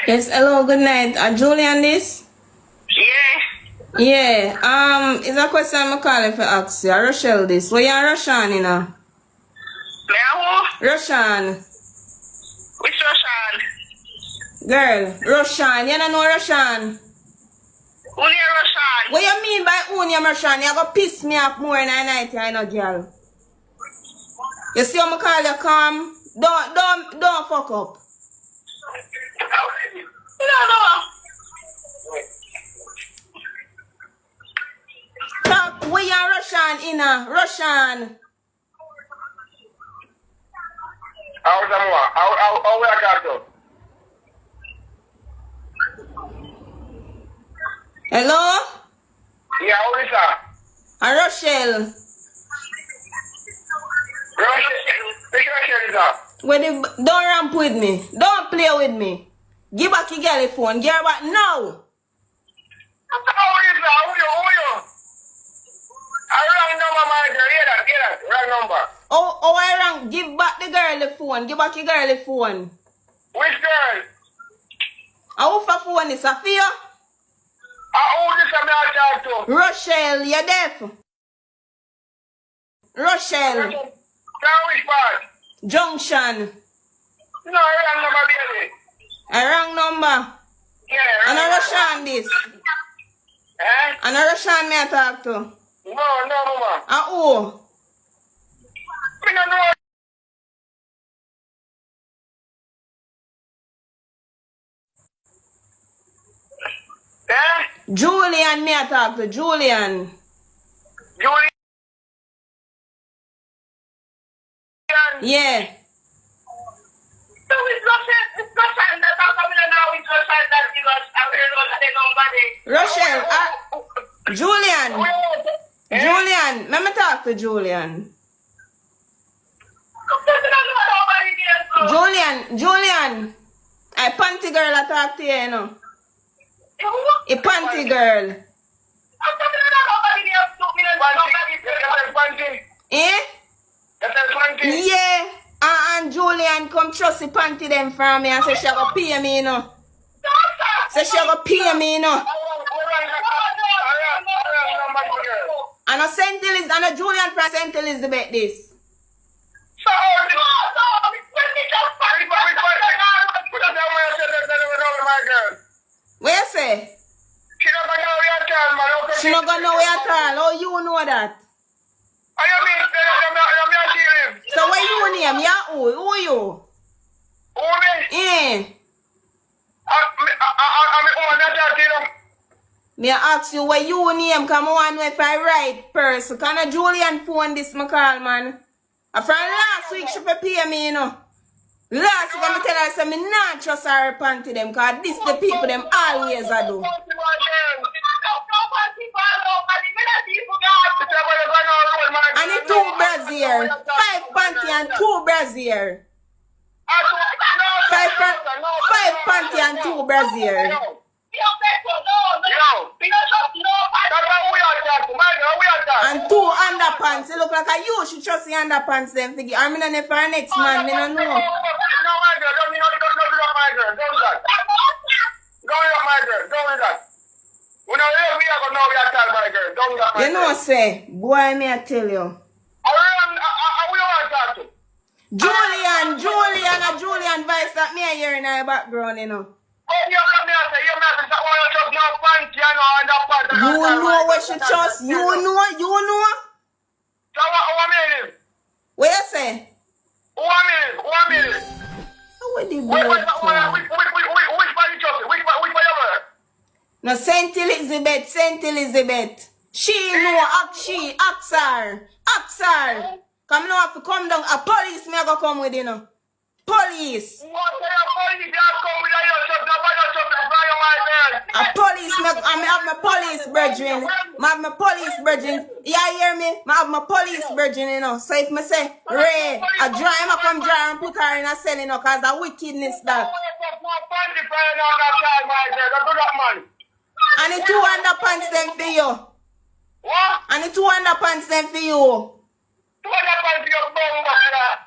Yes, hello, good night. Julian this? Yeah. Yeah, it's a question I'm calling for ask you. Rochelle this. Where you are Roshan, you know? Me who? Roshan. Which Roshan? Girl, Roshan. You don't know Roshan? Who near Roshan? What you mean by who near Roshan? You go piss me off more than a night, you know, girl. You see how I call you calm? Don't fuck up. You don't know. Talk, where you are Roshan, you know? Roshan. How's that more? How we got to? Hello? Yeah, how is that? Rochelle. Which Roshan is that? Don't ramp with me. Don't play with me. Give back your girl phone. Give her back now. How is that? Who you? I wrong number, my girl. Hear that. Wrong number. Oh, I rang. Give back the girl the phone. Give back your girl the phone. Which girl? Who for phone is Sophia? Who this I'm not talking to? Rochelle, you deaf? Rochelle. Now which part? Junction. No, wrong number, baby. A wrong number. Yeah, And a Roshan this. Eh? And a Roshan me I talk to. No, mama. Who? Me no know. Eh? Julian me I talk to. Julian. Julian? Yeah. So it's Roshan that I'm coming now with Roshan that give us the number there. Rochelle, Julian. Eh? Julian. Let me talk to Julian. Julian. I panty girl I talk to you, you know. A panty girl. Eh? Yeah. And Julian come trust the panty them for me and say she go pay me, you know. Say she go pay me, you know. And a St. Elizabeth, and a Julian from St. Elizabeth this. What you say? She not gonna know where at all. How you know that? So what you name? Yeah, who you? Eh. Me ask you what you name, come on if I right person. Can a Julian phone this my call, man? From last week she pay me, you know. Last week I tell her say me not trust her panty them, cause this the people them always a do. And the 2 brazier. 5 panty and 2 brazier. 5 panty and 2 brazier. And 2 underpants. It look like a you should trust the underpants them figure. I'm in a for next man, me no know. Don't do that. You know, say, boy, me I tell you. Julian voice that me I hear in our background, you know. You know what she trust? You know? What you say? What the blood? No, St. Elizabeth. She know, ask her. Come now, have to come down. A police me go come with you know. Police. A police me, I have my police brethren. I have my police brethren. You hear me? I have my police brethren, you know. So if me say, Ray, I come dry and put her in a cell, you know, cause the wickedness that. And the 2 underpants them for you. What? And the 2 underpants them for you. 2 underpants for your bum back there.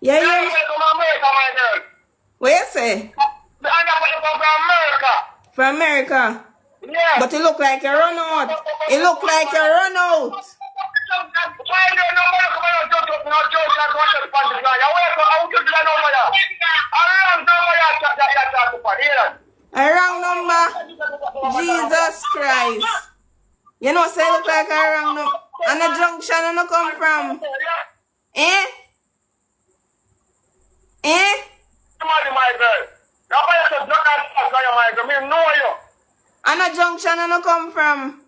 Yeah, yeah. What you say? From America. Yeah. But it look like you run out. It look like you run out. A wrong number. Jesus Christ. You know, say it look like a wrong number. And the junction and no come from. Eh? Eh? And a junction and no come from.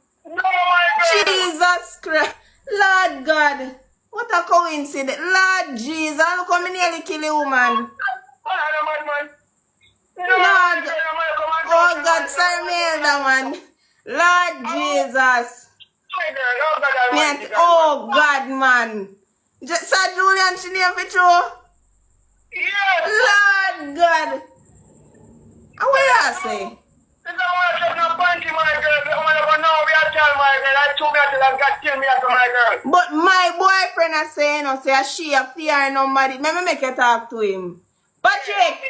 Jesus Christ. Lord God. What a coincidence. Lord Jesus. Look how me nearly kill a woman. Lord. Oh God, sorry me elder man. Lord Jesus. Man, oh God man. Sir Julian, she name for true? Lord God. And what you say? But my boyfriend is saying, say she a fear nobody. Let me make you talk to him. Patrick!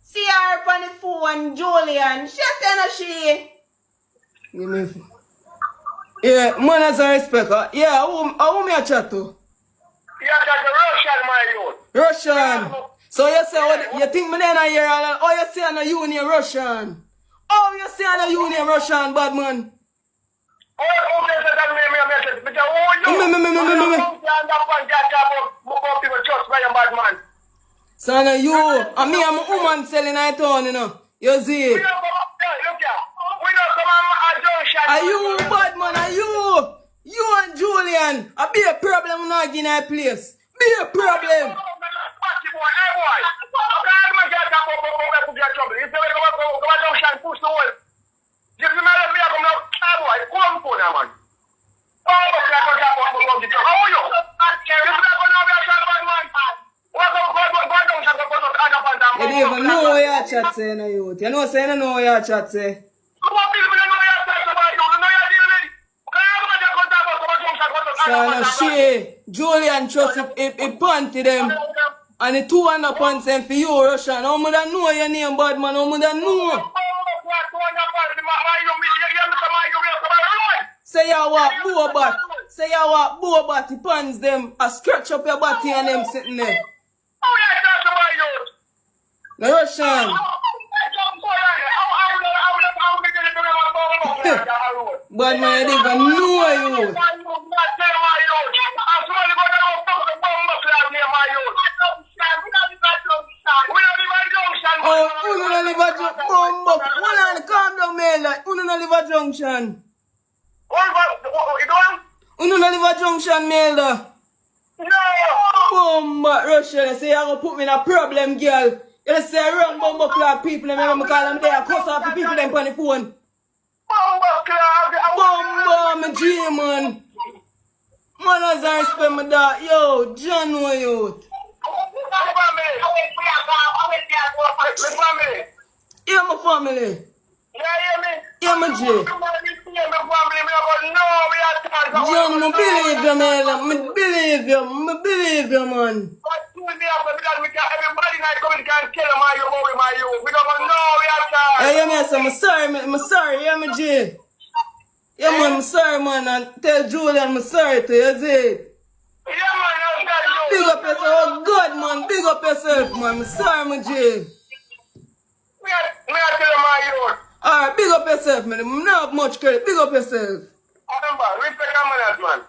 See her on the phone, Julian. She saying she. Give me. Yeah, man has a respect. Yeah, who me a chat to? Yeah, that's a Russian, my youth. Russian. So you say, you think me then I hear all that? Oh, you say on the union Russian. Oh, you say on the union Russian, bad man. So now you, and me and my woman selling I town, you know. You see it. Are you bad man? Are you? You and Julian. I be a problem not in that place. Be a problem. You don't even know what your chat say, no youth. You know say you know what your chat say. So no she, Julian trust it panty them. And the 200 pounds and for you, Russian. How much know your name, bad man? How much know? Say you walk boat. Say you walk boat, the pants them. I scratch up your body and them sitting there. No, Russian. Bad man, you don't even know you. Oh, you don't live a junction. Calm down, man. You don't live a junction. You don't live a junction, Melda. No. Russia, they say you're going to put me in a problem, girl. You say wrong bumbo clock people, and I call them there, cuss off the people them on the phone. Bumbo, my G, man. Man, as I respect my dog. Yo, John, no youth. Yeah, my family. Yeah, my G. John, I believe you, man. I believe you, man. Yeah, man, so I'm sorry, yeah, my G. Yeah, man, I'm sorry, man, and tell Julian I'm sorry to you, see? Big up yourself, oh God, man, big up yourself, man, I'm sorry, my G. Alright, big up yourself, man, I'm not much credit, big up yourself. Respect your manners, man.